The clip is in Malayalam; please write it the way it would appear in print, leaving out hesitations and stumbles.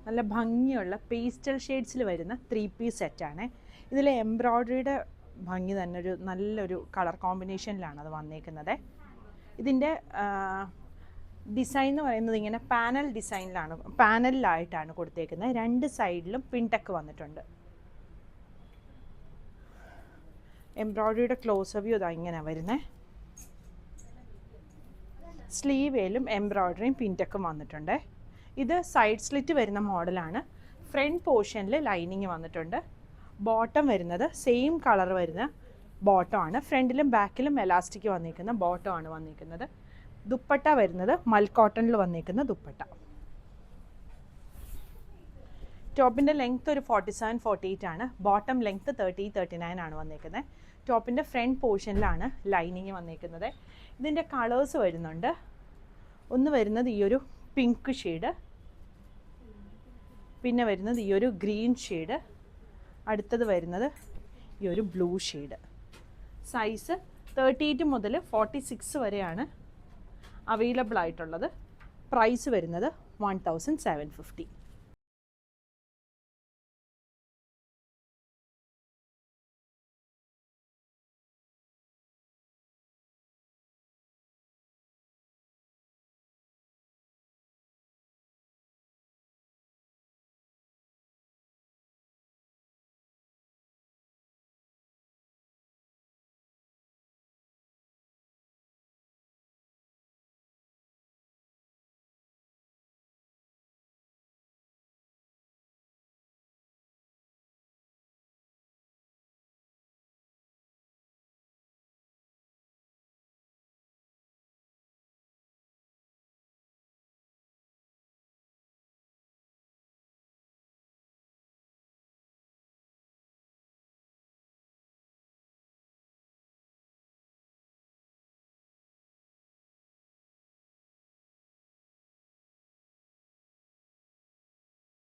നല്ല ഭംഗിയുള്ള പേസ്റ്റൽ ഷെയ്ഡ്സിൽ വരുന്ന 3 പീസ് സെറ്റാണ്. ഇതിൽ എംബ്രോയ്ഡറിയുടെ ഭംഗി തന്നെ ഒരു നല്ലൊരു കളർ കോമ്പിനേഷനിലാണ് അത് വന്നേക്കുന്നത്. ഇതിൻ്റെ ഡിസൈൻ എന്ന് പറയുന്നത് ഇങ്ങനെ പാനലിലായിട്ടാണ് കൊടുത്തേക്കുന്നത്. 2 സൈഡിലും പിൻടെക്ക് വന്നിട്ടുണ്ട്. എംബ്രോയ്ഡറിയുടെ ക്ലോസ് വ്യൂ ഇതാ ഇങ്ങനെ വരുന്നത്. സ്ലീവേലും എംബ്രോയ്ഡറിയും പിൻടെക്കും വന്നിട്ടുണ്ട്. ഇത് സൈഡ് സ്ലിറ്റ് വരുന്ന മോഡലാണ്. ഫ്രണ്ട് പോർഷനിൽ ലൈനിങ് വന്നിട്ടുണ്ട്. ബോട്ടം വരുന്നത് സെയിം കളർ വരുന്ന ബോട്ടമാണ്. ഫ്രണ്ടിലും ബാക്കിലും എലാസ്റ്റിക് വന്നിരിക്കുന്ന ബോട്ടമാണ് വന്നിരിക്കുന്നത്. ദുപ്പട്ട വരുന്നത് മൽക്കോട്ടണിൽ വന്നിരിക്കുന്ന ദുപ്പട്ട. ടോപ്പിൻ്റെ ലെങ്ത്ത് ഒരു 47-48 ആണ്. ബോട്ടം ലെങ്ത്ത് 30-39 ആണ് വന്നിരിക്കുന്നത്. ടോപ്പിൻ്റെ ഫ്രണ്ട് പോർഷനിലാണ് ലൈനിങ് വന്നിരിക്കുന്നത്. ഇതിൻ്റെ കളേഴ്സ് വരുന്നുണ്ട്. ഒന്ന് വരുന്നത് ഈ ഒരു പിങ്ക് ഷെയ്ഡ്, പിന്നെ വരുന്നത് ഈ ഒരു ഗ്രീൻ ഷെയ്ഡ്, അടുത്തത് വരുന്നത് ഈ ഒരു ബ്ലൂ ഷെയ്ഡ്. സൈസ് 38 മുതൽ 46 വരെയാണ് അവൈലബിൾ ആയിട്ടുള്ളത്. പ്രൈസ് വരുന്നത് 1750.